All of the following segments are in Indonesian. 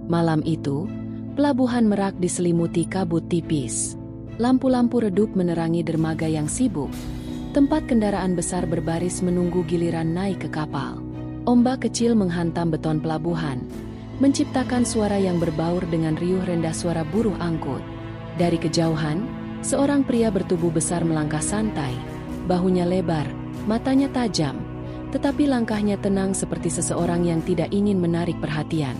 Malam itu, pelabuhan Merak diselimuti kabut tipis. Lampu-lampu redup menerangi dermaga yang sibuk. Tempat kendaraan besar berbaris menunggu giliran naik ke kapal. Ombak kecil menghantam beton pelabuhan, menciptakan suara yang berbaur dengan riuh rendah suara buruh angkut. Dari kejauhan, seorang pria bertubuh besar melangkah santai, bahunya lebar, matanya tajam, tetapi langkahnya tenang seperti seseorang yang tidak ingin menarik perhatian.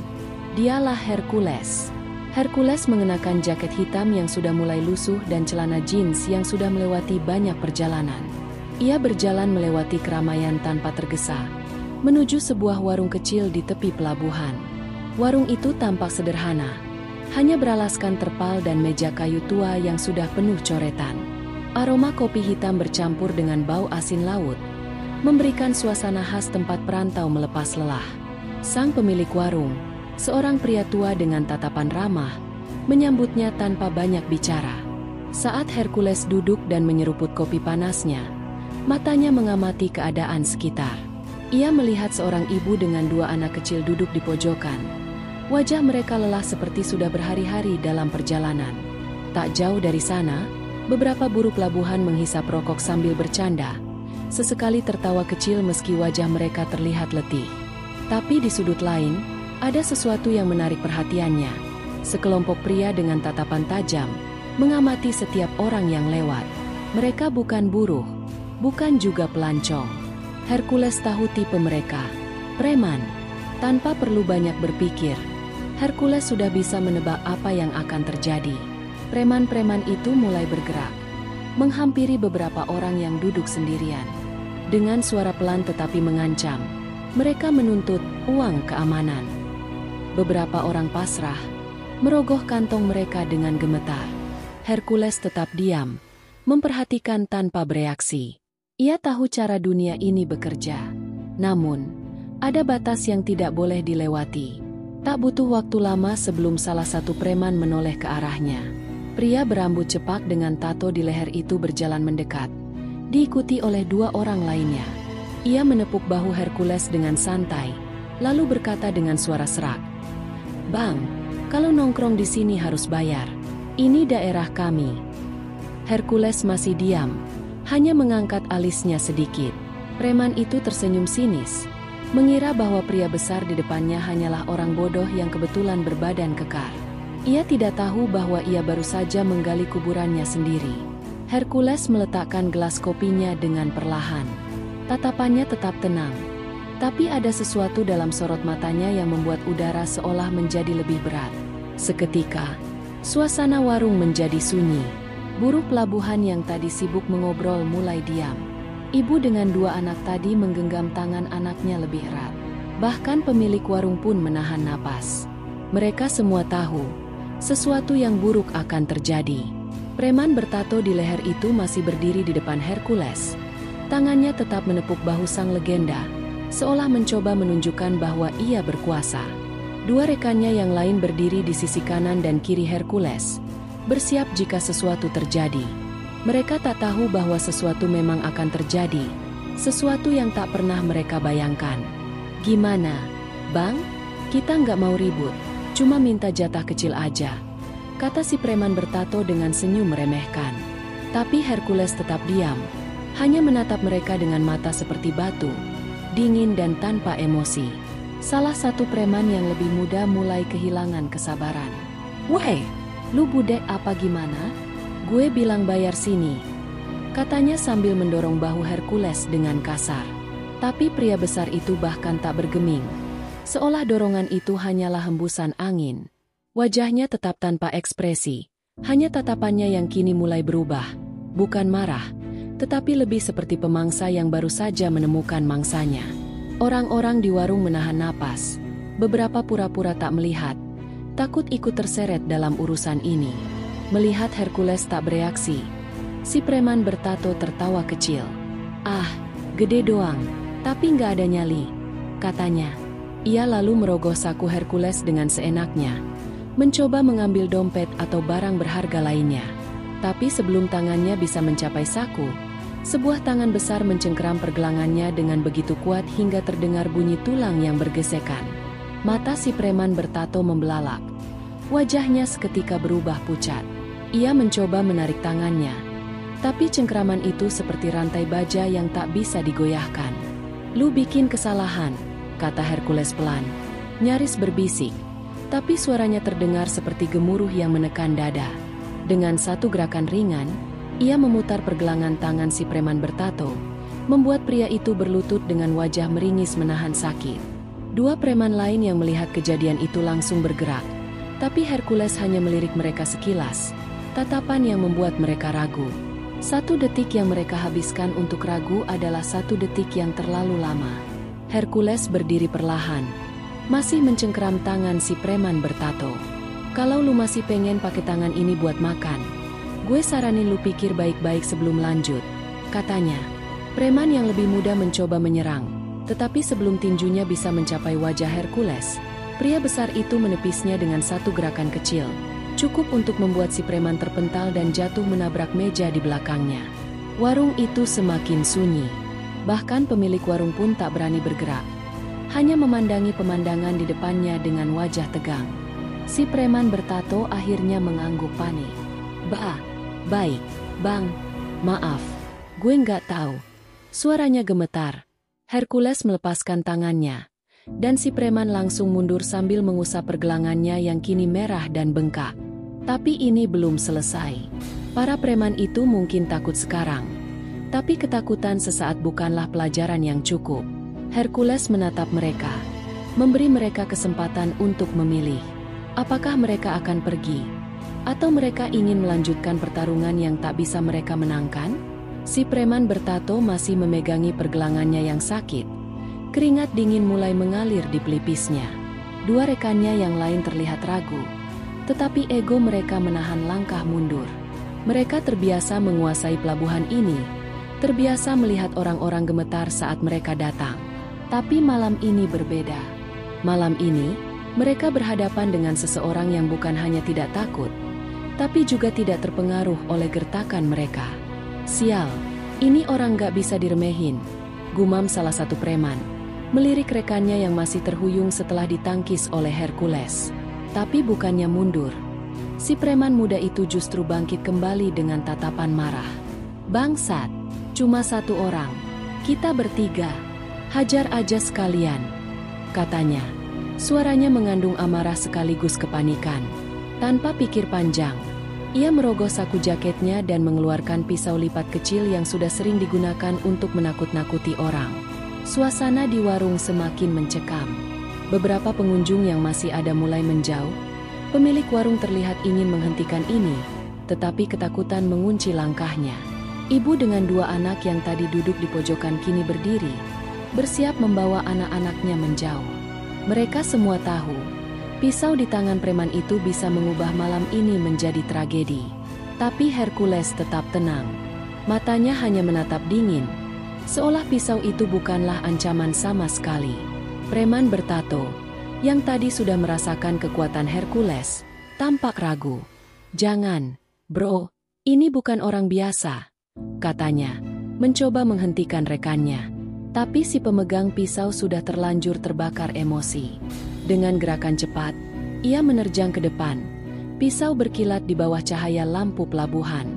Dialah Hercules. Hercules mengenakan jaket hitam yang sudah mulai lusuh dan celana jeans yang sudah melewati banyak perjalanan. Ia berjalan melewati keramaian tanpa tergesa, menuju sebuah warung kecil di tepi pelabuhan. Warung itu tampak sederhana, hanya beralaskan terpal dan meja kayu tua yang sudah penuh coretan. Aroma kopi hitam bercampur dengan bau asin laut, memberikan suasana khas tempat perantau melepas lelah. Sang pemilik warung, seorang pria tua dengan tatapan ramah, menyambutnya tanpa banyak bicara. Saat Hercules duduk dan menyeruput kopi panasnya, matanya mengamati keadaan sekitar. Ia melihat seorang ibu dengan dua anak kecil duduk di pojokan. Wajah mereka lelah seperti sudah berhari-hari dalam perjalanan. Tak jauh dari sana, beberapa buruh pelabuhan menghisap rokok sambil bercanda. Sesekali tertawa kecil meski wajah mereka terlihat letih. Tapi di sudut lain, ada sesuatu yang menarik perhatiannya. Sekelompok pria dengan tatapan tajam mengamati setiap orang yang lewat. Mereka bukan buruh, bukan juga pelancong. Hercules tahu tipe mereka, preman. Tanpa perlu banyak berpikir, Hercules sudah bisa menebak apa yang akan terjadi. Preman-preman itu mulai bergerak, menghampiri beberapa orang yang duduk sendirian. Dengan suara pelan tetapi mengancam, mereka menuntut uang keamanan. Beberapa orang pasrah, merogoh kantong mereka dengan gemetar. Hercules tetap diam, memperhatikan tanpa bereaksi. Ia tahu cara dunia ini bekerja. Namun, ada batas yang tidak boleh dilewati. Tak butuh waktu lama sebelum salah satu preman menoleh ke arahnya. Pria berambut cepak dengan tato di leher itu berjalan mendekat, diikuti oleh dua orang lainnya. Ia menepuk bahu Hercules dengan santai, lalu berkata dengan suara serak, "Bang, kalau nongkrong di sini harus bayar. Ini daerah kami." Hercules masih diam, hanya mengangkat alisnya sedikit. Preman itu tersenyum sinis, mengira bahwa pria besar di depannya hanyalah orang bodoh yang kebetulan berbadan kekar. Ia tidak tahu bahwa ia baru saja menggali kuburannya sendiri. Hercules meletakkan gelas kopinya dengan perlahan. Tatapannya tetap tenang, tapi ada sesuatu dalam sorot matanya yang membuat udara seolah menjadi lebih berat. Seketika, suasana warung menjadi sunyi. Buruh pelabuhan yang tadi sibuk mengobrol mulai diam. Ibu dengan dua anak tadi menggenggam tangan anaknya lebih erat. Bahkan pemilik warung pun menahan napas. Mereka semua tahu, sesuatu yang buruk akan terjadi. Preman bertato di leher itu masih berdiri di depan Hercules. Tangannya tetap menepuk bahu sang legenda, seolah mencoba menunjukkan bahwa ia berkuasa. Dua rekannya yang lain berdiri di sisi kanan dan kiri Hercules, bersiap jika sesuatu terjadi. Mereka tak tahu bahwa sesuatu memang akan terjadi, sesuatu yang tak pernah mereka bayangkan. "Gimana, Bang? Kita nggak mau ribut, cuma minta jatah kecil aja," kata si preman bertato dengan senyum meremehkan. Tapi Hercules tetap diam, hanya menatap mereka dengan mata seperti batu, dingin dan tanpa emosi. Salah satu preman yang lebih muda mulai kehilangan kesabaran. "Weh, lu budek apa gimana? Gue bilang bayar sini," katanya sambil mendorong bahu Hercules dengan kasar. Tapi pria besar itu bahkan tak bergeming, seolah dorongan itu hanyalah hembusan angin. Wajahnya tetap tanpa ekspresi, hanya tatapannya yang kini mulai berubah, bukan marah, tetapi lebih seperti pemangsa yang baru saja menemukan mangsanya. Orang-orang di warung menahan napas, beberapa pura-pura tak melihat, takut ikut terseret dalam urusan ini. Melihat Hercules tak bereaksi, si preman bertato tertawa kecil. "Ah, gede doang, tapi nggak ada nyali," katanya. Ia lalu merogoh saku Hercules dengan seenaknya, mencoba mengambil dompet atau barang berharga lainnya. Tapi sebelum tangannya bisa mencapai saku, sebuah tangan besar mencengkeram pergelangannya dengan begitu kuat hingga terdengar bunyi tulang yang bergesekan. Mata si preman bertato membelalak. Wajahnya seketika berubah pucat. Ia mencoba menarik tangannya. Tapi cengkraman itu seperti rantai baja yang tak bisa digoyahkan. "Lu bikin kesalahan," kata Hercules pelan. Nyaris berbisik. Tapi suaranya terdengar seperti gemuruh yang menekan dada. Dengan satu gerakan ringan, ia memutar pergelangan tangan si preman bertato, membuat pria itu berlutut dengan wajah meringis menahan sakit. Dua preman lain yang melihat kejadian itu langsung bergerak, tapi Hercules hanya melirik mereka sekilas, tatapan yang membuat mereka ragu. 1 detik yang mereka habiskan untuk ragu adalah 1 detik yang terlalu lama. Hercules berdiri perlahan, masih mencengkeram tangan si preman bertato. "Kalau lu masih pengen pakai tangan ini buat makan, gue saranin lu pikir baik-baik sebelum lanjut," katanya. Preman yang lebih muda mencoba menyerang, tetapi sebelum tinjunya bisa mencapai wajah Hercules, pria besar itu menepisnya dengan satu gerakan kecil, cukup untuk membuat si preman terpental dan jatuh menabrak meja di belakangnya. Warung itu semakin sunyi. Bahkan pemilik warung pun tak berani bergerak, hanya memandangi pemandangan di depannya dengan wajah tegang. Si preman bertato akhirnya mengangguk panik. Baik, bang, maaf, gue nggak tahu." Suaranya gemetar. Hercules melepaskan tangannya, dan si preman langsung mundur sambil mengusap pergelangannya yang kini merah dan bengkak. Tapi ini belum selesai. Para preman itu mungkin takut sekarang, tapi ketakutan sesaat bukanlah pelajaran yang cukup. Hercules menatap mereka, memberi mereka kesempatan untuk memilih. Apakah mereka akan pergi, atau mereka ingin melanjutkan pertarungan yang tak bisa mereka menangkan? Si preman bertato masih memegangi pergelangannya yang sakit. Keringat dingin mulai mengalir di pelipisnya. Dua rekannya yang lain terlihat ragu, tetapi ego mereka menahan langkah mundur. Mereka terbiasa menguasai pelabuhan ini, terbiasa melihat orang-orang gemetar saat mereka datang. Tapi malam ini berbeda. Malam ini, mereka berhadapan dengan seseorang yang bukan hanya tidak takut, tapi juga tidak terpengaruh oleh gertakan mereka. "Sial, ini orang gak bisa diremehin," gumam salah satu preman, melirik rekannya yang masih terhuyung setelah ditangkis oleh Hercules. Tapi bukannya mundur, si preman muda itu justru bangkit kembali dengan tatapan marah. "Bangsat, cuma 1 orang, kita bertiga, hajar aja sekalian," katanya. Suaranya mengandung amarah sekaligus kepanikan. Tanpa pikir panjang, ia merogoh saku jaketnya dan mengeluarkan pisau lipat kecil yang sudah sering digunakan untuk menakut-nakuti orang. Suasana di warung semakin mencekam. Beberapa pengunjung yang masih ada mulai menjauh. Pemilik warung terlihat ingin menghentikan ini, tetapi ketakutan mengunci langkahnya. Ibu dengan 2 anak yang tadi duduk di pojokan kini berdiri, bersiap membawa anak-anaknya menjauh. Mereka semua tahu, pisau di tangan preman itu bisa mengubah malam ini menjadi tragedi. Tapi Hercules tetap tenang. Matanya hanya menatap dingin, seolah pisau itu bukanlah ancaman sama sekali. Preman bertato, yang tadi sudah merasakan kekuatan Hercules, tampak ragu. "Jangan, bro, ini bukan orang biasa," katanya, mencoba menghentikan rekannya. Tapi si pemegang pisau sudah terlanjur terbakar emosi. Dengan gerakan cepat, ia menerjang ke depan. Pisau berkilat di bawah cahaya lampu pelabuhan.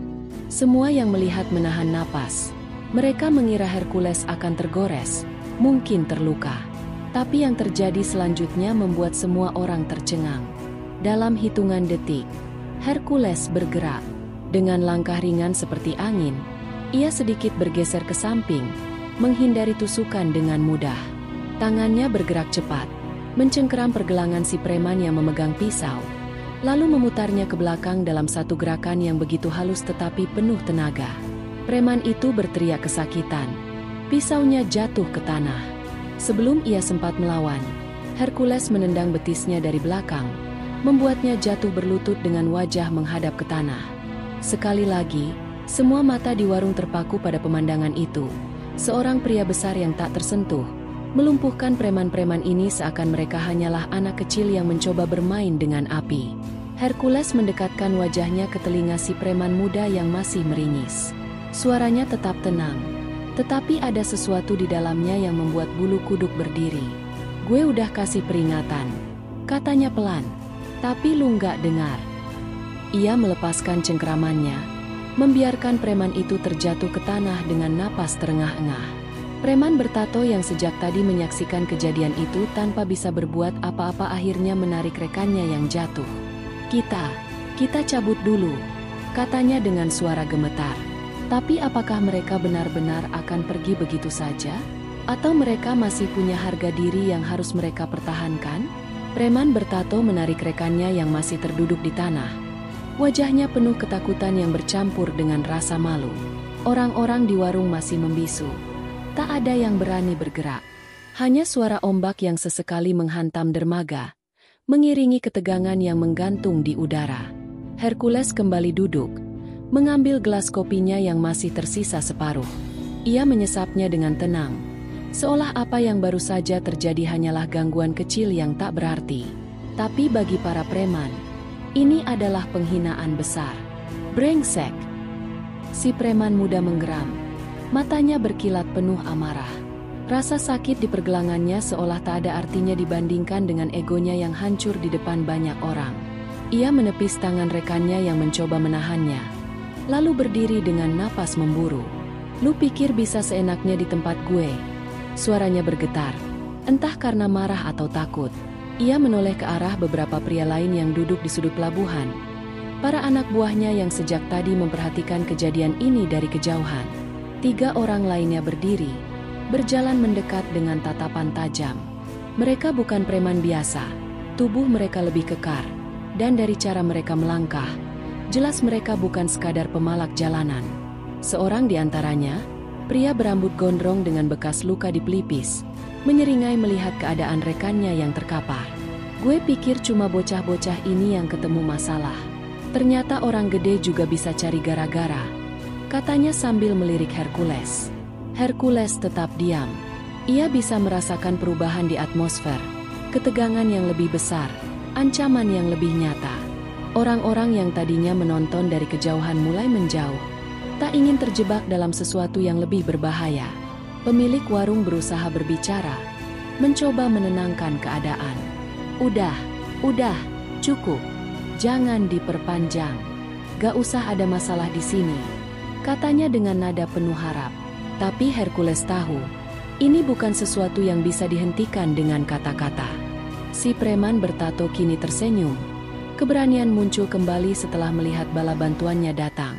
Semua yang melihat menahan napas. Mereka mengira Hercules akan tergores, mungkin terluka. Tapi yang terjadi selanjutnya membuat semua orang tercengang. Dalam hitungan detik, Hercules bergerak. Dengan langkah ringan seperti angin, ia sedikit bergeser ke samping, menghindari tusukan dengan mudah. Tangannya bergerak cepat, mencengkeram pergelangan si preman yang memegang pisau, lalu memutarnya ke belakang dalam satu gerakan yang begitu halus tetapi penuh tenaga. Preman itu berteriak kesakitan. Pisaunya jatuh ke tanah. Sebelum ia sempat melawan, Hercules menendang betisnya dari belakang, membuatnya jatuh berlutut dengan wajah menghadap ke tanah. Sekali lagi, semua mata di warung terpaku pada pemandangan itu. Seorang pria besar yang tak tersentuh, melumpuhkan preman-preman ini seakan mereka hanyalah anak kecil yang mencoba bermain dengan api. Hercules mendekatkan wajahnya ke telinga si preman muda yang masih meringis. Suaranya tetap tenang, tetapi ada sesuatu di dalamnya yang membuat bulu kuduk berdiri. Gue udah kasih peringatan, katanya pelan. Tapi lu nggak dengar. Ia melepaskan cengkeramannya, membiarkan preman itu terjatuh ke tanah dengan napas terengah-engah. Preman bertato yang sejak tadi menyaksikan kejadian itu tanpa bisa berbuat apa-apa akhirnya menarik rekannya yang jatuh. Kita cabut dulu, katanya dengan suara gemetar. Tapi apakah mereka benar-benar akan pergi begitu saja? Atau mereka masih punya harga diri yang harus mereka pertahankan? Preman bertato menarik rekannya yang masih terduduk di tanah. Wajahnya penuh ketakutan yang bercampur dengan rasa malu. Orang-orang di warung masih membisu. Tak ada yang berani bergerak. Hanya suara ombak yang sesekali menghantam dermaga, mengiringi ketegangan yang menggantung di udara. Hercules kembali duduk, mengambil gelas kopinya yang masih tersisa separuh. Ia menyesapnya dengan tenang, seolah apa yang baru saja terjadi hanyalah gangguan kecil yang tak berarti. Tapi bagi para preman, ini adalah penghinaan besar. Brengsek! Si preman muda menggeram, matanya berkilat penuh amarah. Rasa sakit di pergelangannya seolah tak ada artinya dibandingkan dengan egonya yang hancur di depan banyak orang. Ia menepis tangan rekannya yang mencoba menahannya, lalu berdiri dengan napas memburu. Lu pikir bisa seenaknya di tempat gue? Suaranya bergetar, entah karena marah atau takut. Ia menoleh ke arah beberapa pria lain yang duduk di sudut pelabuhan. Para anak buahnya yang sejak tadi memperhatikan kejadian ini dari kejauhan. 3 orang lainnya berdiri, berjalan mendekat dengan tatapan tajam. Mereka bukan preman biasa, tubuh mereka lebih kekar, dan dari cara mereka melangkah, jelas mereka bukan sekadar pemalak jalanan. Seorang di antaranya, pria berambut gondrong dengan bekas luka di pelipis, menyeringai melihat keadaan rekannya yang terkapar. Gue pikir cuma bocah-bocah ini yang ketemu masalah. Ternyata orang gede juga bisa cari gara-gara, katanya sambil melirik Hercules. Hercules tetap diam. Ia bisa merasakan perubahan di atmosfer, ketegangan yang lebih besar, ancaman yang lebih nyata. Orang-orang yang tadinya menonton dari kejauhan mulai menjauh, tak ingin terjebak dalam sesuatu yang lebih berbahaya. Pemilik warung berusaha berbicara, mencoba menenangkan keadaan. Udah, cukup. Jangan diperpanjang. Gak usah ada masalah di sini, katanya dengan nada penuh harap. Tapi Hercules tahu, ini bukan sesuatu yang bisa dihentikan dengan kata-kata. Si preman bertato kini tersenyum. Keberanian muncul kembali setelah melihat bala bantuannya datang.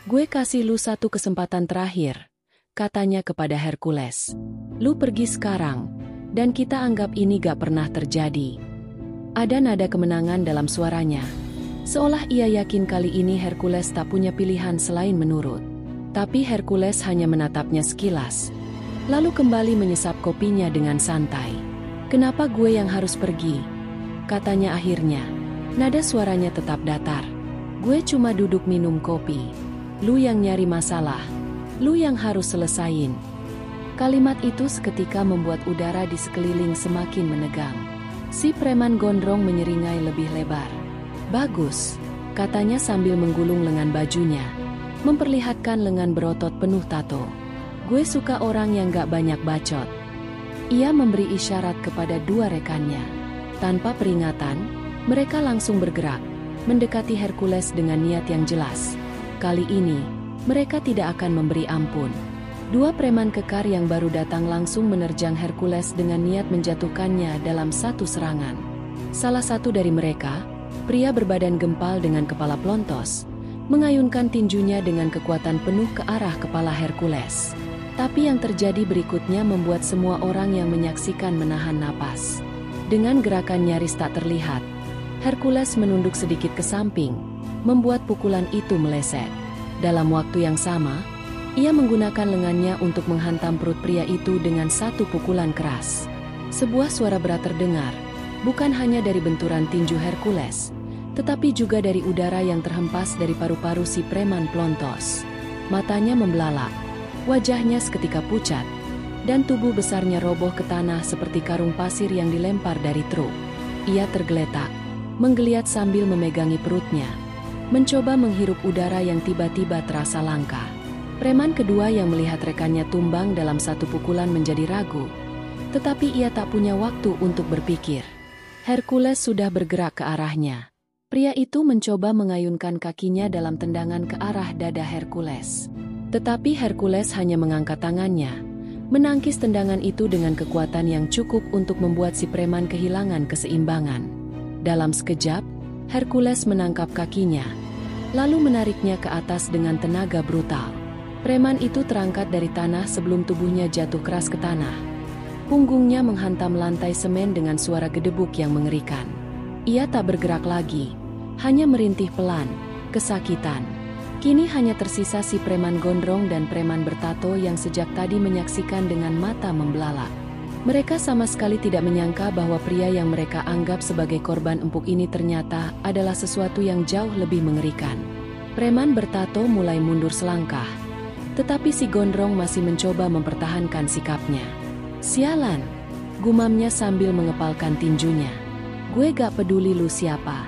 Gue kasih lu satu kesempatan terakhir, katanya kepada Hercules. Lu pergi sekarang, dan kita anggap ini gak pernah terjadi. Ada nada kemenangan dalam suaranya, seolah ia yakin kali ini Hercules tak punya pilihan selain menurut. Tapi Hercules hanya menatapnya sekilas, lalu kembali menyesap kopinya dengan santai. Kenapa gue yang harus pergi? Katanya akhirnya. Nada suaranya tetap datar. Gue cuma duduk minum kopi. Lu yang nyari masalah. Lu yang harus selesain. Kalimat itu seketika membuat udara di sekeliling semakin menegang. Si preman gondrong menyeringai lebih lebar. Bagus, katanya sambil menggulung lengan bajunya, memperlihatkan lengan berotot penuh tato. Gue suka orang yang gak banyak bacot. Ia memberi isyarat kepada 2 rekannya. Tanpa peringatan, mereka langsung bergerak, mendekati Hercules dengan niat yang jelas. Kali ini, mereka tidak akan memberi ampun. 2 preman kekar yang baru datang langsung menerjang Hercules dengan niat menjatuhkannya dalam satu serangan. Salah satu dari mereka, pria berbadan gempal dengan kepala plontos, mengayunkan tinjunya dengan kekuatan penuh ke arah kepala Hercules. Tapi yang terjadi berikutnya membuat semua orang yang menyaksikan menahan napas. Dengan gerakan nyaris tak terlihat, Hercules menunduk sedikit ke samping, membuat pukulan itu meleset. Dalam waktu yang sama, ia menggunakan lengannya untuk menghantam perut pria itu dengan satu pukulan keras. Sebuah suara berat terdengar, bukan hanya dari benturan tinju Hercules, tetapi juga dari udara yang terhempas dari paru-paru si preman plontos. Matanya membelalak, wajahnya seketika pucat, dan tubuh besarnya roboh ke tanah seperti karung pasir yang dilempar dari truk. Ia tergeletak, menggeliat sambil memegangi perutnya, mencoba menghirup udara yang tiba-tiba terasa langka. Preman kedua yang melihat rekannya tumbang dalam satu pukulan menjadi ragu. Tetapi ia tak punya waktu untuk berpikir. Hercules sudah bergerak ke arahnya. Pria itu mencoba mengayunkan kakinya dalam tendangan ke arah dada Hercules. Tetapi Hercules hanya mengangkat tangannya, menangkis tendangan itu dengan kekuatan yang cukup untuk membuat si preman kehilangan keseimbangan. Dalam sekejap, Hercules menangkap kakinya, lalu menariknya ke atas dengan tenaga brutal. Preman itu terangkat dari tanah sebelum tubuhnya jatuh keras ke tanah. Punggungnya menghantam lantai semen dengan suara gedebuk yang mengerikan. Ia tak bergerak lagi, hanya merintih pelan, kesakitan. Kini hanya tersisa si preman gondrong dan preman bertato yang sejak tadi menyaksikan dengan mata membelalak. Mereka sama sekali tidak menyangka bahwa pria yang mereka anggap sebagai korban empuk ini ternyata adalah sesuatu yang jauh lebih mengerikan. Preman bertato mulai mundur selangkah, tetapi si gondrong masih mencoba mempertahankan sikapnya. "Sialan," gumamnya sambil mengepalkan tinjunya. "Gue gak peduli lu siapa.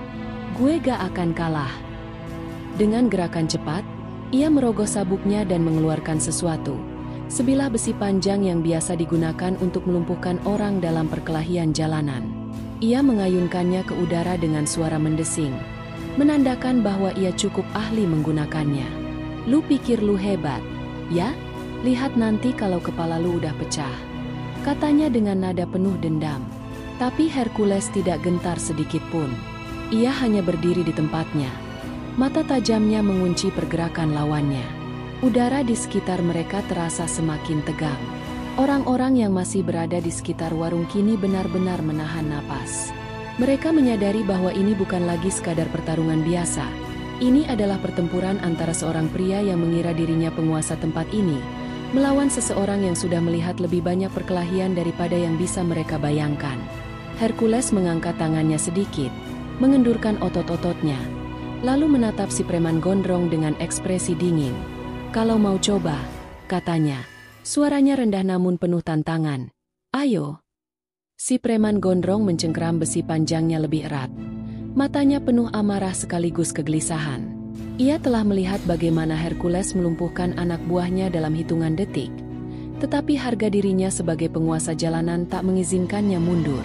Gue gak akan kalah." Dengan gerakan cepat, ia merogoh sabuknya dan mengeluarkan sesuatu. Sebilah besi panjang yang biasa digunakan untuk melumpuhkan orang dalam perkelahian jalanan. Ia mengayunkannya ke udara dengan suara mendesing, menandakan bahwa ia cukup ahli menggunakannya. "Lu pikir lu hebat, ya? Lihat nanti kalau kepala lu udah pecah," katanya dengan nada penuh dendam. Tapi Hercules tidak gentar sedikit pun. Ia hanya berdiri di tempatnya. Mata tajamnya mengunci pergerakan lawannya. Udara di sekitar mereka terasa semakin tegang. Orang-orang yang masih berada di sekitar warung kini benar-benar menahan napas. Mereka menyadari bahwa ini bukan lagi sekadar pertarungan biasa. Ini adalah pertempuran antara seorang pria yang mengira dirinya penguasa tempat ini, melawan seseorang yang sudah melihat lebih banyak perkelahian daripada yang bisa mereka bayangkan. Hercules mengangkat tangannya sedikit, mengendurkan otot-ototnya, lalu menatap si preman gondrong dengan ekspresi dingin. "Kalau mau coba," katanya. Suaranya rendah namun penuh tantangan. "Ayo." Si preman gondrong mencengkeram besi panjangnya lebih erat. Matanya penuh amarah sekaligus kegelisahan. Ia telah melihat bagaimana Hercules melumpuhkan anak buahnya dalam hitungan detik. Tetapi harga dirinya sebagai penguasa jalanan tak mengizinkannya mundur.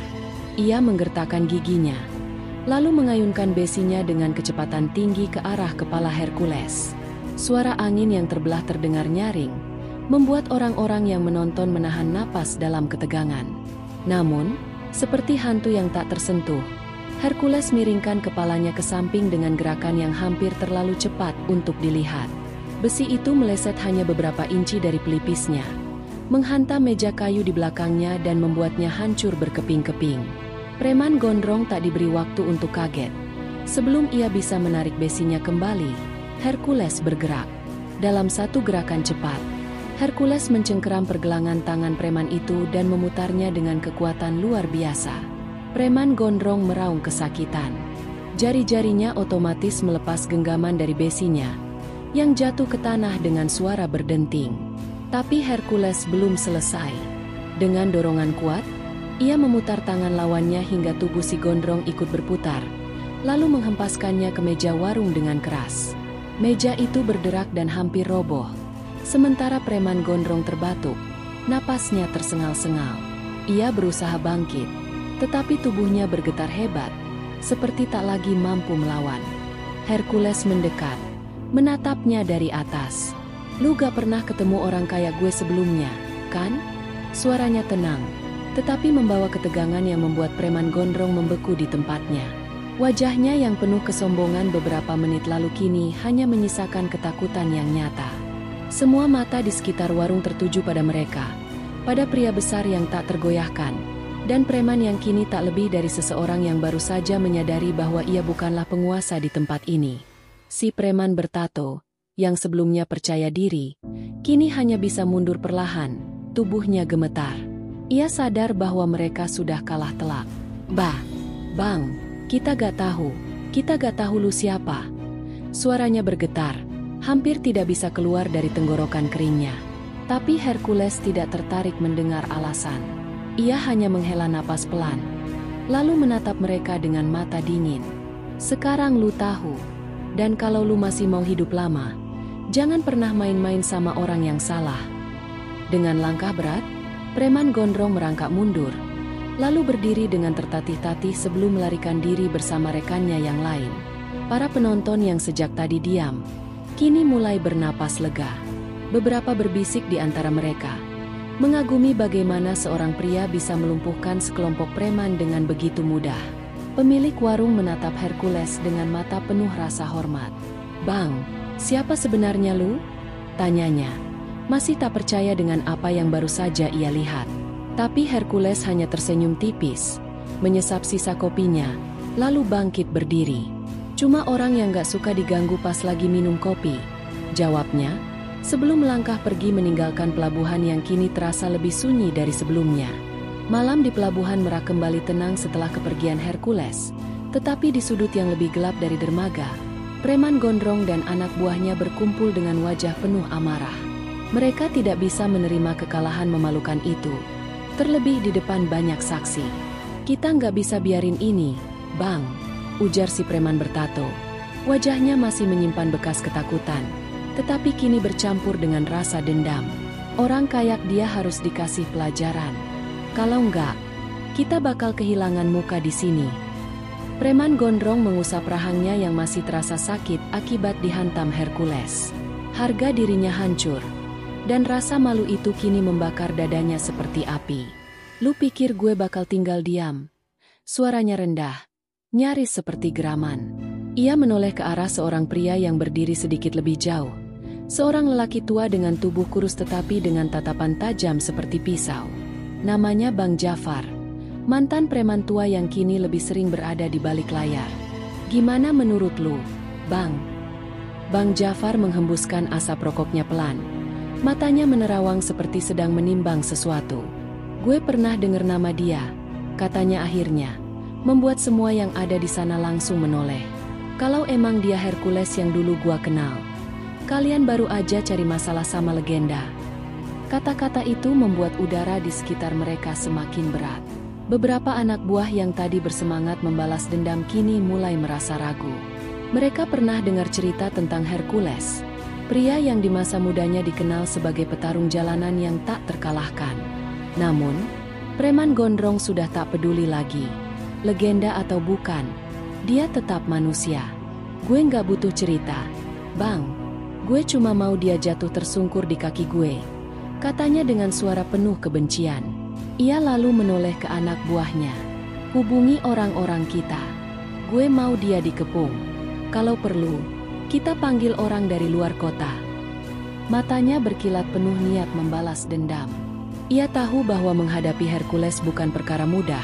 Ia menggertakkan giginya, lalu mengayunkan besinya dengan kecepatan tinggi ke arah kepala Hercules. Suara angin yang terbelah terdengar nyaring, membuat orang-orang yang menonton menahan napas dalam ketegangan. Namun, seperti hantu yang tak tersentuh, Hercules miringkan kepalanya ke samping dengan gerakan yang hampir terlalu cepat untuk dilihat. Besi itu meleset hanya beberapa inci dari pelipisnya, menghantam meja kayu di belakangnya dan membuatnya hancur berkeping-keping. Preman gondrong tak diberi waktu untuk kaget. Sebelum ia bisa menarik besinya kembali, Hercules bergerak. Dalam satu gerakan cepat, Hercules mencengkeram pergelangan tangan preman itu dan memutarnya dengan kekuatan luar biasa. Preman gondrong meraung kesakitan. Jari-jarinya otomatis melepas genggaman dari besinya, yang jatuh ke tanah dengan suara berdenting. Tapi Hercules belum selesai. Dengan dorongan kuat, ia memutar tangan lawannya hingga tubuh si gondrong ikut berputar, lalu menghempaskannya ke meja warung dengan keras. Meja itu berderak dan hampir roboh. Sementara preman gondrong terbatuk, napasnya tersengal-sengal. Ia berusaha bangkit, tetapi tubuhnya bergetar hebat, seperti tak lagi mampu melawan. Hercules mendekat, menatapnya dari atas. "Lu gak pernah ketemu orang kayak gue sebelumnya, kan?" Suaranya tenang, tetapi membawa ketegangan yang membuat preman gondrong membeku di tempatnya. Wajahnya yang penuh kesombongan beberapa menit lalu kini hanya menyisakan ketakutan yang nyata. Semua mata di sekitar warung tertuju pada mereka, pada pria besar yang tak tergoyahkan, dan preman yang kini tak lebih dari seseorang yang baru saja menyadari bahwa ia bukanlah penguasa di tempat ini. Si preman bertato, yang sebelumnya percaya diri, kini hanya bisa mundur perlahan, tubuhnya gemetar. Ia sadar bahwa mereka sudah kalah telak. Bang, kita gak tahu lu siapa." Suaranya bergetar, hampir tidak bisa keluar dari tenggorokan keringnya. Tapi Hercules tidak tertarik mendengar alasan. Ia hanya menghela napas pelan, lalu menatap mereka dengan mata dingin. "Sekarang lu tahu, dan kalau lu masih mau hidup lama, jangan pernah main-main sama orang yang salah." Dengan langkah berat, Preman gondrong merangkak mundur, lalu berdiri dengan tertatih-tatih sebelum melarikan diri bersama rekannya yang lain. Para penonton yang sejak tadi diam, kini mulai bernapas lega. Beberapa berbisik di antara mereka, mengagumi bagaimana seorang pria bisa melumpuhkan sekelompok preman dengan begitu mudah. Pemilik warung menatap Hercules dengan mata penuh rasa hormat. "Bang, siapa sebenarnya lu?" tanyanya. Masih tak percaya dengan apa yang baru saja ia lihat. Tapi Hercules hanya tersenyum tipis, menyesap sisa kopinya, lalu bangkit berdiri. "Cuma orang yang gak suka diganggu pas lagi minum kopi," jawabnya, sebelum melangkah pergi meninggalkan pelabuhan yang kini terasa lebih sunyi dari sebelumnya. Malam di pelabuhan Merak kembali tenang setelah kepergian Hercules, tetapi di sudut yang lebih gelap dari dermaga, preman gondrong dan anak buahnya berkumpul dengan wajah penuh amarah. Mereka tidak bisa menerima kekalahan memalukan itu, terlebih di depan banyak saksi. "Kita nggak bisa biarin ini, Bang," ujar si preman bertato. Wajahnya masih menyimpan bekas ketakutan, tetapi kini bercampur dengan rasa dendam. "Orang kayak dia harus dikasih pelajaran. Kalau nggak, kita bakal kehilangan muka di sini." Preman gondrong mengusap rahangnya yang masih terasa sakit akibat dihantam Hercules. Harga dirinya hancur, dan rasa malu itu kini membakar dadanya seperti api. "Lu pikir gue bakal tinggal diam?" Suaranya rendah, nyaris seperti geraman. Ia menoleh ke arah seorang pria yang berdiri sedikit lebih jauh. Seorang lelaki tua dengan tubuh kurus tetapi dengan tatapan tajam seperti pisau. Namanya Bang Jafar, mantan preman tua yang kini lebih sering berada di balik layar. "Gimana menurut lu, Bang?" Bang Jafar menghembuskan asap rokoknya pelan. Matanya menerawang seperti sedang menimbang sesuatu. "Gue pernah dengar nama dia," katanya akhirnya, membuat semua yang ada di sana langsung menoleh. "Kalau emang dia Hercules yang dulu gua kenal, kalian baru aja cari masalah sama legenda." Kata-kata itu membuat udara di sekitar mereka semakin berat. Beberapa anak buah yang tadi bersemangat membalas dendam kini mulai merasa ragu. Mereka pernah dengar cerita tentang Hercules, pria yang di masa mudanya dikenal sebagai petarung jalanan yang tak terkalahkan. Namun, preman gondrong sudah tak peduli lagi. Legenda atau bukan, dia tetap manusia. "Gue nggak butuh cerita, Bang. Gue cuma mau dia jatuh tersungkur di kaki gue," katanya dengan suara penuh kebencian. Ia lalu menoleh ke anak buahnya. "Hubungi orang-orang kita. Gue mau dia dikepung. Kalau perlu, kita panggil orang dari luar kota." Matanya berkilat penuh niat membalas dendam. Ia tahu bahwa menghadapi Hercules bukan perkara mudah,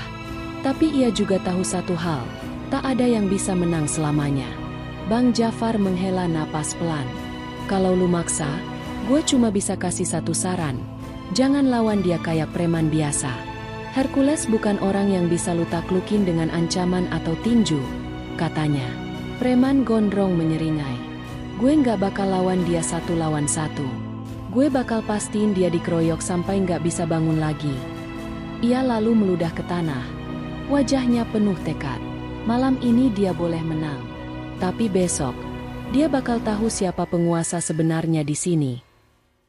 tapi ia juga tahu satu hal, tak ada yang bisa menang selamanya. Bang Jafar menghela napas pelan. "Kalau lu maksa, gue cuma bisa kasih satu saran. Jangan lawan dia kayak preman biasa. Hercules bukan orang yang bisa lu taklukin dengan ancaman atau tinju," katanya. Preman gondrong menyeringai. "Gue nggak bakal lawan dia 1 lawan 1. Gue bakal pastiin dia dikeroyok sampai nggak bisa bangun lagi." Ia lalu meludah ke tanah. Wajahnya penuh tekad. Malam ini dia boleh menang. Tapi besok, dia bakal tahu siapa penguasa sebenarnya di sini.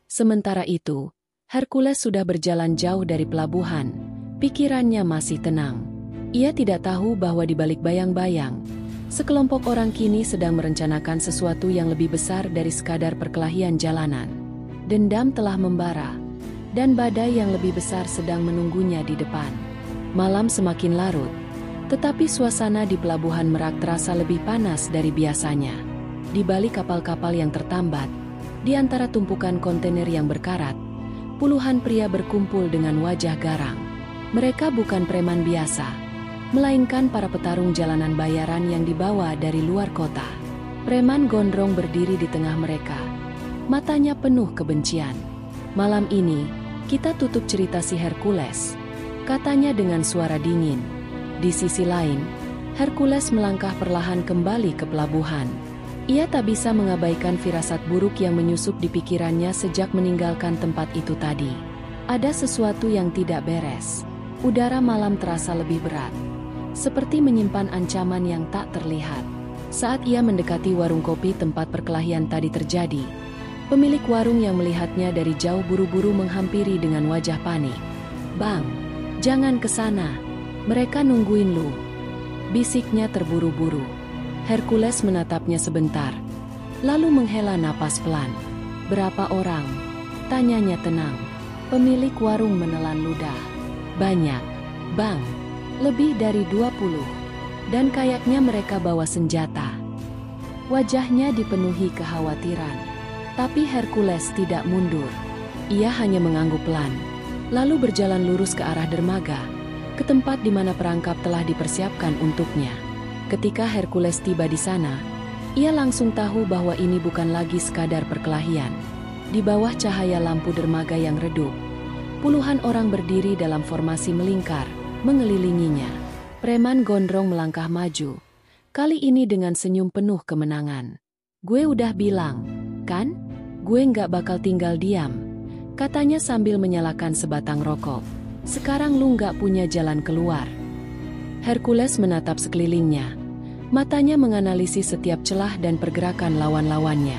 Sementara itu, Hercules sudah berjalan jauh dari pelabuhan. Pikirannya masih tenang. Ia tidak tahu bahwa di balik bayang-bayang, sekelompok orang kini sedang merencanakan sesuatu yang lebih besar dari sekadar perkelahian jalanan. Dendam telah membara, dan badai yang lebih besar sedang menunggunya di depan. Malam semakin larut, tetapi suasana di pelabuhan Merak terasa lebih panas dari biasanya. Di balik kapal-kapal yang tertambat, di antara tumpukan kontainer yang berkarat, puluhan pria berkumpul dengan wajah garang. Mereka bukan preman biasa, melainkan para petarung jalanan bayaran yang dibawa dari luar kota. Preman gondrong berdiri di tengah mereka, matanya penuh kebencian. "Malam ini, kita tutup cerita si Hercules," katanya dengan suara dingin. Di sisi lain, Hercules melangkah perlahan kembali ke pelabuhan. Ia tak bisa mengabaikan firasat buruk yang menyusup di pikirannya sejak meninggalkan tempat itu tadi. Ada sesuatu yang tidak beres. Udara malam terasa lebih berat, seperti menyimpan ancaman yang tak terlihat. Saat ia mendekati warung kopi tempat perkelahian tadi terjadi, pemilik warung yang melihatnya dari jauh buru-buru menghampiri dengan wajah panik. "Bang, jangan ke sana. Mereka nungguin lu," bisiknya terburu-buru. Hercules menatapnya sebentar, lalu menghela napas pelan. "Berapa orang?" tanyanya tenang. Pemilik warung menelan ludah. "Banyak, Bang. Lebih dari 20. Dan kayaknya mereka bawa senjata." Wajahnya dipenuhi kekhawatiran. Tapi Hercules tidak mundur. Ia hanya mengangguk pelan, lalu berjalan lurus ke arah dermaga, ke tempat di mana perangkap telah dipersiapkan untuknya. Ketika Hercules tiba di sana, ia langsung tahu bahwa ini bukan lagi sekadar perkelahian. Di bawah cahaya lampu dermaga yang redup, puluhan orang berdiri dalam formasi melingkar, mengelilinginya. Preman gondrong melangkah maju, kali ini dengan senyum penuh kemenangan. "Gue udah bilang, kan? Gue nggak bakal tinggal diam," katanya sambil menyalakan sebatang rokok. "Sekarang lu nggak punya jalan keluar." Hercules menatap sekelilingnya. Matanya menganalisis setiap celah dan pergerakan lawan-lawannya.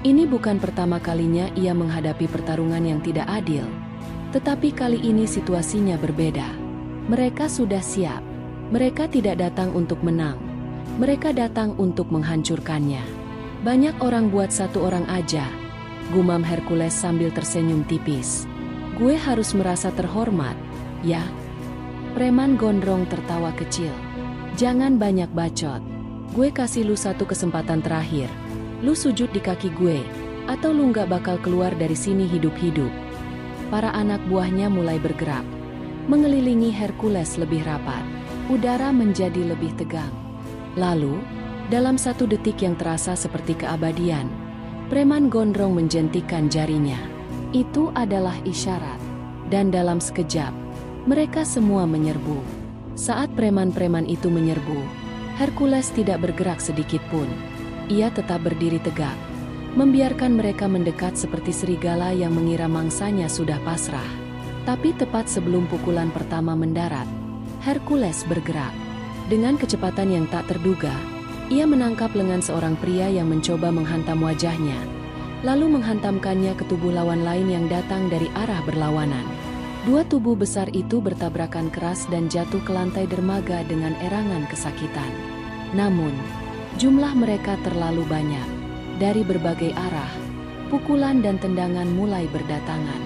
Ini bukan pertama kalinya ia menghadapi pertarungan yang tidak adil. Tetapi kali ini situasinya berbeda. Mereka sudah siap. Mereka tidak datang untuk menang. Mereka datang untuk menghancurkannya. "Banyak orang buat satu orang aja," gumam Hercules sambil tersenyum tipis. "Gue harus merasa terhormat, ya?" Preman gondrong tertawa kecil. "Jangan banyak bacot. Gue kasih lu satu kesempatan terakhir. Lu sujud di kaki gue, atau lu nggak bakal keluar dari sini hidup-hidup." Para anak buahnya mulai bergerak, mengelilingi Hercules lebih rapat. Udara menjadi lebih tegang. Lalu, dalam satu detik yang terasa seperti keabadian, preman gondrong menjentikan jarinya. Itu adalah isyarat. Dan dalam sekejap, mereka semua menyerbu. Saat preman-preman itu menyerbu, Hercules tidak bergerak sedikit pun. Ia tetap berdiri tegak, membiarkan mereka mendekat seperti serigala yang mengira mangsanya sudah pasrah. Tapi tepat sebelum pukulan pertama mendarat, Hercules bergerak. Dengan kecepatan yang tak terduga, ia menangkap lengan seorang pria yang mencoba menghantam wajahnya, lalu menghantamkannya ke tubuh lawan lain yang datang dari arah berlawanan. Dua tubuh besar itu bertabrakan keras dan jatuh ke lantai dermaga dengan erangan kesakitan. Namun, jumlah mereka terlalu banyak. Dari berbagai arah, pukulan dan tendangan mulai berdatangan.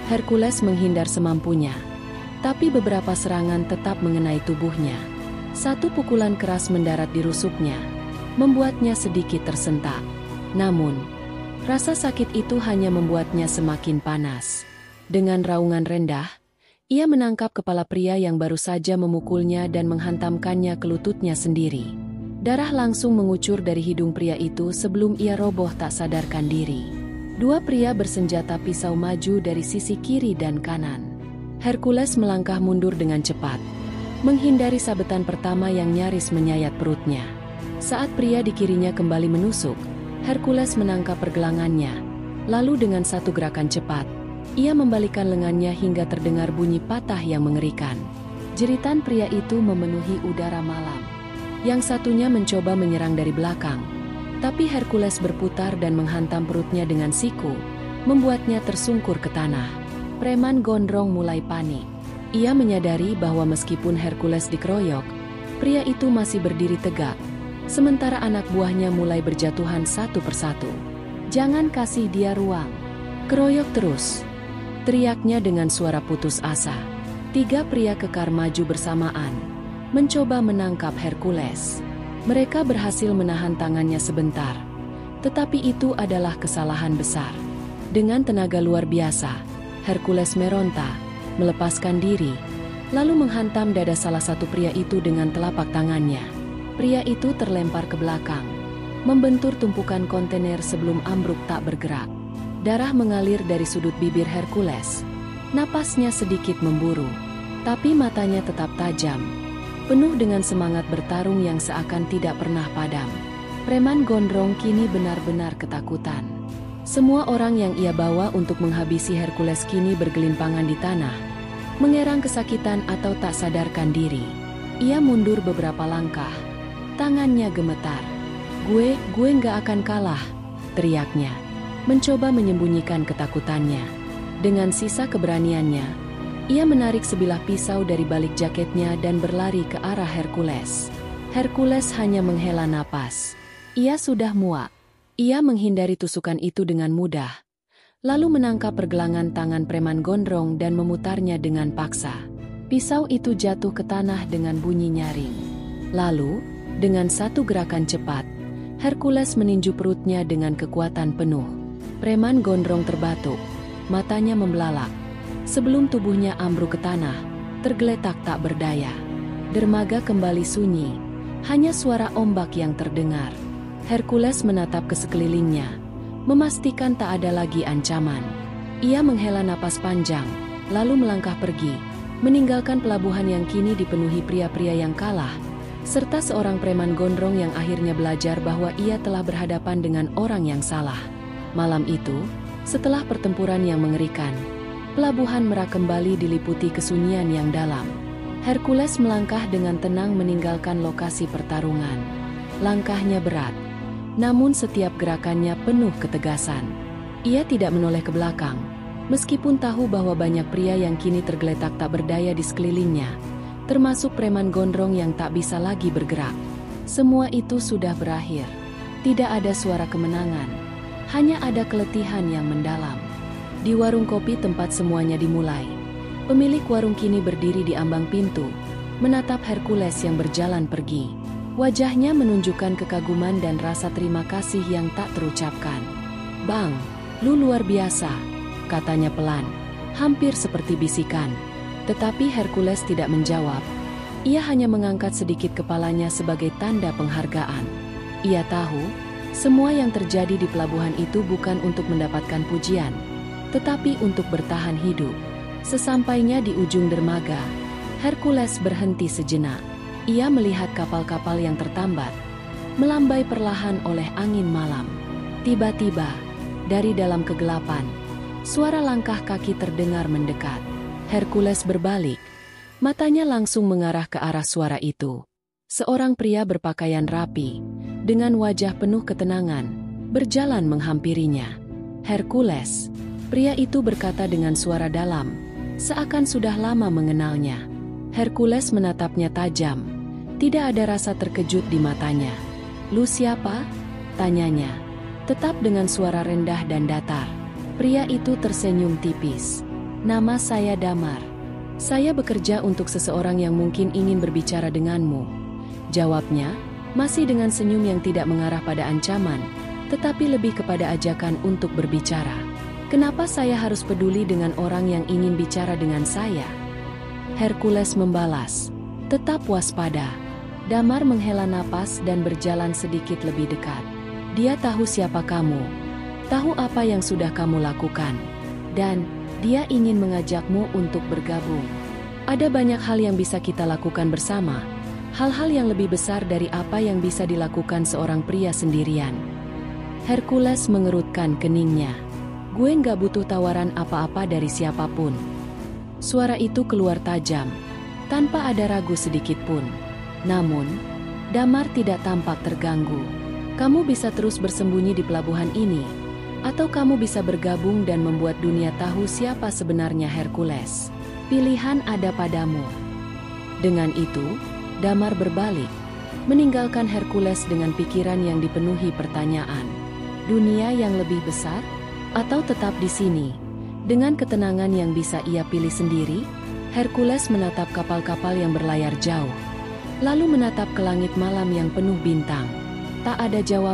Hercules menghindar semampunya, tapi beberapa serangan tetap mengenai tubuhnya. Satu pukulan keras mendarat di rusuknya, membuatnya sedikit tersentak. Namun, rasa sakit itu hanya membuatnya semakin panas. Dengan raungan rendah, ia menangkap kepala pria yang baru saja memukulnya dan menghantamkannya ke lututnya sendiri. Darah langsung mengucur dari hidung pria itu sebelum ia roboh tak sadarkan diri. Dua pria bersenjata pisau maju dari sisi kiri dan kanan. Hercules melangkah mundur dengan cepat, menghindari sabetan pertama yang nyaris menyayat perutnya. Saat pria di kirinya kembali menusuk, Hercules menangkap pergelangannya. Lalu dengan satu gerakan cepat, ia membalikkan lengannya hingga terdengar bunyi patah yang mengerikan. Jeritan pria itu memenuhi udara malam. Yang satunya mencoba menyerang dari belakang, tapi Hercules berputar dan menghantam perutnya dengan siku, membuatnya tersungkur ke tanah. Preman gondrong mulai panik. Ia menyadari bahwa meskipun Hercules dikeroyok, pria itu masih berdiri tegak, sementara anak buahnya mulai berjatuhan satu persatu. "Jangan kasih dia ruang. Keroyok terus," teriaknya dengan suara putus asa. Tiga pria kekar maju bersamaan, mencoba menangkap Hercules. Mereka berhasil menahan tangannya sebentar, tetapi itu adalah kesalahan besar. Dengan tenaga luar biasa, Hercules meronta, melepaskan diri, lalu menghantam dada salah satu pria itu dengan telapak tangannya. Pria itu terlempar ke belakang, membentur tumpukan kontainer sebelum ambruk tak bergerak. Darah mengalir dari sudut bibir Hercules. Napasnya sedikit memburu, tapi matanya tetap tajam, penuh dengan semangat bertarung yang seakan tidak pernah padam. Preman gondrong kini benar-benar ketakutan. Semua orang yang ia bawa untuk menghabisi Hercules kini bergelimpangan di tanah, mengerang kesakitan atau tak sadarkan diri. Ia mundur beberapa langkah, tangannya gemetar. Gue nggak akan kalah," teriaknya, mencoba menyembunyikan ketakutannya. Dengan sisa keberaniannya, Ia menarik sebilah pisau dari balik jaketnya dan berlari ke arah Hercules. Hercules hanya menghela napas. Ia sudah muak. Ia menghindari tusukan itu dengan mudah, lalu menangkap pergelangan tangan preman gondrong dan memutarnya dengan paksa. Pisau itu jatuh ke tanah dengan bunyi nyaring. Lalu, dengan satu gerakan cepat, Hercules meninju perutnya dengan kekuatan penuh. Preman gondrong terbatuk, matanya membelalak. Sebelum tubuhnya ambruk ke tanah, tergeletak tak berdaya. Dermaga kembali sunyi, hanya suara ombak yang terdengar. Hercules menatap ke sekelilingnya, memastikan tak ada lagi ancaman. Ia menghela napas panjang, lalu melangkah pergi, meninggalkan pelabuhan yang kini dipenuhi pria-pria yang kalah, serta seorang preman gondrong yang akhirnya belajar bahwa ia telah berhadapan dengan orang yang salah. Malam itu, setelah pertempuran yang mengerikan, pelabuhan Merak kembali diliputi kesunyian yang dalam. Hercules melangkah dengan tenang meninggalkan lokasi pertarungan. Langkahnya berat, namun setiap gerakannya penuh ketegasan. Ia tidak menoleh ke belakang, meskipun tahu bahwa banyak pria yang kini tergeletak tak berdaya di sekelilingnya, termasuk preman gondrong yang tak bisa lagi bergerak. Semua itu sudah berakhir. Tidak ada suara kemenangan, hanya ada keletihan yang mendalam. Di warung kopi tempat semuanya dimulai, pemilik warung kini berdiri di ambang pintu, menatap Hercules yang berjalan pergi. Wajahnya menunjukkan kekaguman dan rasa terima kasih yang tak terucapkan. "Bang, lu luar biasa," katanya pelan, hampir seperti bisikan. Tetapi Hercules tidak menjawab. Ia hanya mengangkat sedikit kepalanya sebagai tanda penghargaan. Ia tahu, semua yang terjadi di pelabuhan itu bukan untuk mendapatkan pujian, tetapi untuk bertahan hidup. Sesampainya di ujung dermaga, Hercules berhenti sejenak. Ia melihat kapal-kapal yang tertambat, melambai perlahan oleh angin malam. Tiba-tiba, dari dalam kegelapan, suara langkah kaki terdengar mendekat. Hercules berbalik, matanya langsung mengarah ke arah suara itu. Seorang pria berpakaian rapi, dengan wajah penuh ketenangan, berjalan menghampirinya. "Hercules," pria itu berkata dengan suara dalam, seakan sudah lama mengenalnya. Hercules menatapnya tajam, tidak ada rasa terkejut di matanya. "Lu siapa?" tanyanya, tetap dengan suara rendah dan datar. Pria itu tersenyum tipis. "Nama saya Damar. Saya bekerja untuk seseorang yang mungkin ingin berbicara denganmu," jawabnya, masih dengan senyum yang tidak mengarah pada ancaman, tetapi lebih kepada ajakan untuk berbicara. "Kenapa saya harus peduli dengan orang yang ingin bicara dengan saya?" Hercules membalas, "Tetap waspada." Damar menghela napas dan berjalan sedikit lebih dekat. Dia tahu siapa kamu, tahu apa yang sudah kamu lakukan, dan dia ingin mengajakmu untuk bergabung. Ada banyak hal yang bisa kita lakukan bersama, hal-hal yang lebih besar dari apa yang bisa dilakukan seorang pria sendirian. Hercules mengerutkan keningnya. "Gue nggak butuh tawaran apa-apa dari siapapun." Suara itu keluar tajam, tanpa ada ragu sedikit pun. Namun, Damar tidak tampak terganggu. "Kamu bisa terus bersembunyi di pelabuhan ini, atau kamu bisa bergabung dan membuat dunia tahu siapa sebenarnya Hercules. Pilihan ada padamu." Dengan itu, Damar berbalik, meninggalkan Hercules dengan pikiran yang dipenuhi pertanyaan. Dunia yang lebih besar? Atau tetap di sini? Dengan ketenangan yang bisa ia pilih sendiri, Hercules menatap kapal-kapal yang berlayar jauh, lalu menatap ke langit malam yang penuh bintang. Tak ada jawaban.